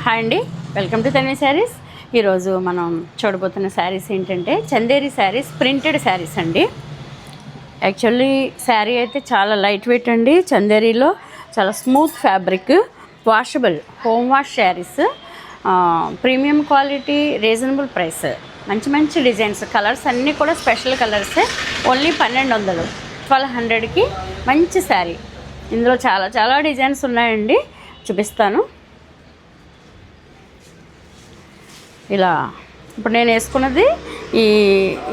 Hi అండి, welcome to Tanvi saris. ఈరోజు మనం చూడబోతున్న శారీస్ ఏంటంటే చందేరి శారీస్, ప్రింటెడ్ శారీస్ అండి. యాక్చువల్లీ శారీ అయితే చాలా లైట్ వెయిట్ అండి. చందేరిలో చాలా smooth fabric, washable home wash saris, premium quality, reasonable price, మంచి మంచి డిజైన్స్, కలర్స్ అన్నీ కూడా స్పెషల్ కలర్సే. ఓన్లీ 1200, 1200కి మంచి శారీ. ఇందులో చాలా చాలా డిజైన్స్ ఉన్నాయండి, చూపిస్తాను. ఇలా ఇప్పుడు నేను వేసుకున్నది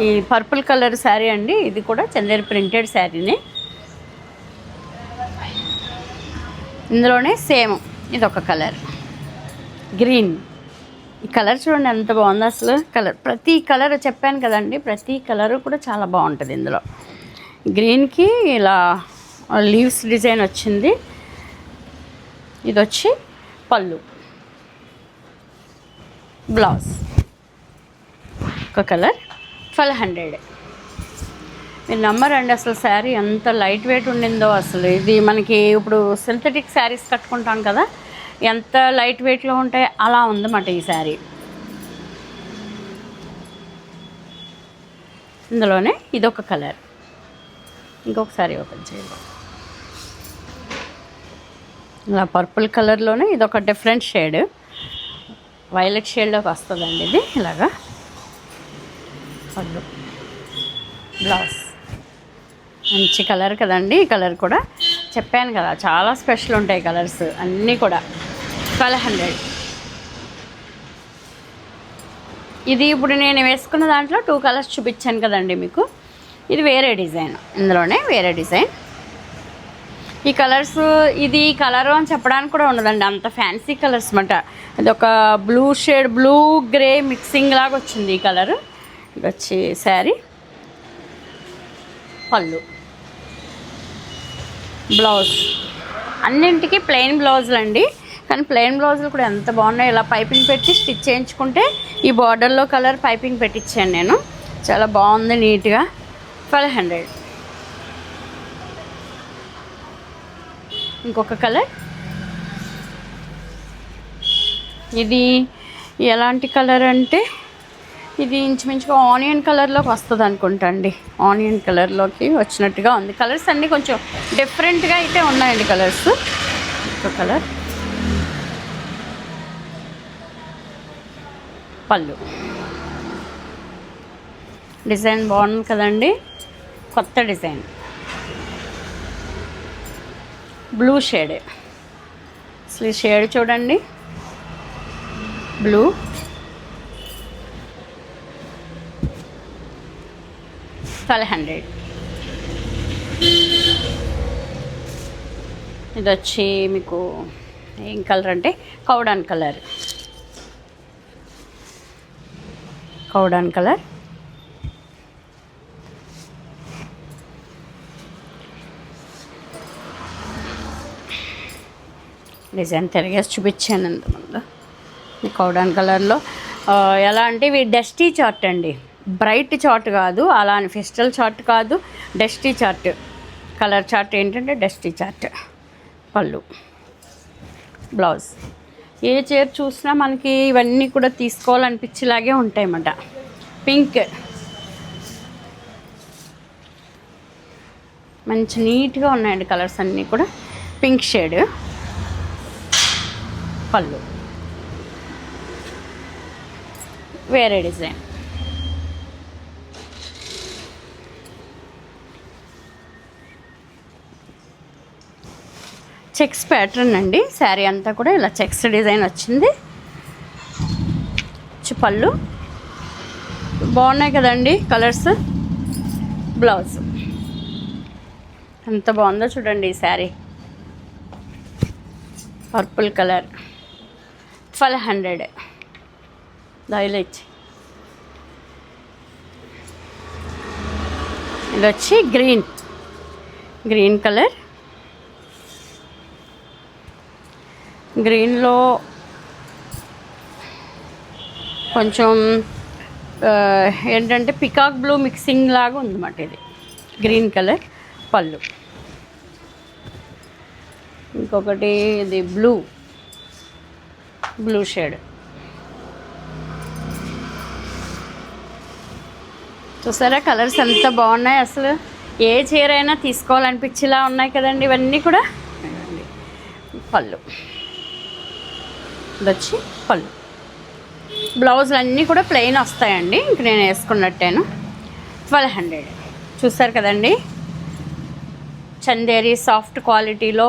ఈ పర్పుల్ కలర్ శారీ అండి. ఇది కూడా చందేరి ప్రింటెడ్ శారీనే. ఇందులోనే సేమ్ ఇదొక కలర్ గ్రీన్. ఈ కలర్ చూడండి ఎంత బాగుందో అసలు. ప్రతి కలర్ చెప్పాను కదండి, ప్రతి కలరు కూడా చాలా బాగుంటుంది. ఇందులో గ్రీన్కి ఇలా లీవ్స్ డిజైన్ వచ్చింది. ఇది వచ్చి పళ్ళు, బ్లౌజ్. ఒక కలర్ 1200. మీరు నమ్మరండి అసలు శారీ ఎంత లైట్ వెయిట్ ఉండిందో అసలు. ఇది మనకి ఇప్పుడు సింథటిక్ శారీస్ కట్టుకుంటాం కదా, ఎంత లైట్ వెయిట్లో ఉంటాయి అలా ఉందన్నమాట ఈ శారీ. ఇందులోనే ఇదొక కలర్. ఇంకొక శారీ ఓపెన్ చేయాలి. ఇలా పర్పుల్ కలర్లోనే ఇదొక డిఫరెంట్ షేడ్, వైలెట్ షేడ్లోకి వస్తుందండి ఇది. ఇలాగా పళ్ళు, బ్లౌజ్. మంచి కలర్ కదండి. ఈ కలర్ కూడా చెప్పాను కదా, చాలా స్పెషల్ ఉంటాయి కలర్స్ అన్నీ కూడా. 1200. ఇది ఇప్పుడు నేను వేసుకున్న దాంట్లో 2 కలర్స్ చూపించాను కదండి మీకు. ఇది వేరే డిజైన్, ఇందులోనే వేరే డిజైన్. ఈ కలర్స్, ఇది కలరు అని చెప్పడానికి కూడా ఉండదండి, అంత ఫ్యాన్సీ కలర్స్ అన్నమాట. ఇది ఒక blue shade, blue grey mixing లాగా వచ్చింది ఈ కలరు. ఇది వచ్చి శారీ, పళ్ళు, బ్లౌజ్. అన్నింటికి ప్లెయిన్ బ్లౌజులు అండి, కానీ ప్లెయిన్ బ్లౌజులు కూడా ఎంత బాగున్నాయి. ఇలా పైపింగ్ పెట్టి స్టిచ్ చేయించుకుంటే ఈ బార్డర్లో కలర్ పైపింగ్ పెట్టించాను నేను. చాలా బాగుంది నీట్గా. 1200. ఇంకొక కలర్. ఇది ఎలాంటి కలర్ అంటే ఇది ఇంచుమించుగా ఆనియన్ కలర్లోకి వస్తుంది అనుకుంటా అండి. ఆనియన్ కలర్లోకి వచ్చినట్టుగా ఉంది. కలర్స్ అన్నీ కొంచెం డిఫరెంట్గా అయితే ఉన్నాయండి కలర్స్. ఇంకొక కలర్, పళ్ళు. డిజైన్ బాగుంది కదండి, కొత్త డిజైన్. బ్లూ షేడ్, అసలు ఈ షేడ్ చూడండి, బ్లూ. $1200. ఇది వచ్చి మీకు ఏం కలర్ అంటే కౌడాన్ కలర్. కౌడాన్ కలర్. డిజైన్ తిరిగేసి చూపించాను ఇంతకుముందు. ఈ కౌడాన్ కలర్లో ఎలా అంటే ఇవి డస్టీ చార్ట్ అండి, బ్రైట్ చార్ట్ కాదు, అలా అని ఫెస్టల్ చార్ట్ కాదు, డస్టీ చార్ట్. కలర్ చార్ట్ ఏంటంటే డస్టీ చార్ట్. పళ్ళు, బ్లౌజ్. ఏ చీర చూసినా మనకి ఇవన్నీ కూడా తీసుకోవాలనిపించేలాగే ఉంటాయన్నమాట. పింక్, మంచి నీట్గా ఉన్నాయండి కలర్స్ అన్నీ కూడా. పింక్ షేడ్, పళ్ళు, వేరే డిజైన్. చెక్స్ ప్యాటర్న్ అండి. శారీ అంతా కూడా ఇలా చెక్స్ డిజైన్ వచ్చింది. పళ్ళు బాగున్నాయి కదండి కలర్స్. బ్లౌజ్ ఎంత బాగుందో చూడండి ఈ శారీ. Purple colour, 1200. హైలైట్. ఇది వచ్చి గ్రీన్, గ్రీన్ కలర్. గ్రీన్లో కొంచెం ఏంటంటే పికాక్ బ్లూ మిక్సింగ్ లాగా ఉందన్నమాట. ఇది గ్రీన్ కలర్, పళ్ళు. ఇంకొకటి ఇది బ్లూ, బ్లూ షేడ్. చూసారా కలర్స్ ఎంత బాగున్నాయి, అసలు ఏ చీర అయినా తీసుకోవాలనిపించేలా ఉన్నాయి కదండి ఇవన్నీ కూడా. పళ్ళు ఇది వచ్చి పళ్ళు. బ్లౌజులు అన్నీ కూడా ప్లెయిన్ వస్తాయండి, ఇంక నేను వేసుకున్నట్టేను. 1200. చూసారు కదండి, చందేరి సాఫ్ట్ క్వాలిటీలో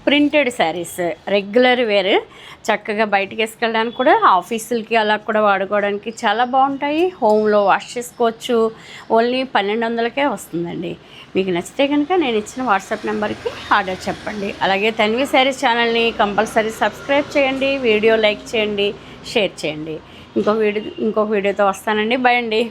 ప్రింటెడ్ శారీస్, రెగ్యులర్ వేర్, చక్కగా బయటికి వేసుకెళ్ళడానికి కూడా, ఆఫీసులకి అలా కూడా వాడుకోవడానికి చాలా బాగుంటాయి. హోమ్లో వాష్ చేసుకోవచ్చు. ఓన్లీ 1200కే వస్తుందండి. మీకు నచ్చితే కనుక నేను ఇచ్చిన వాట్సాప్ నెంబర్కి ఆర్డర్ చెప్పండి. అలాగే తన్వి శారీస్ ఛానల్ని కంపల్సరీ సబ్స్క్రైబ్ చేయండి, వీడియో లైక్ చేయండి, షేర్ చేయండి. ఇంకో వీడియోతో వస్తానండి. బై అండి.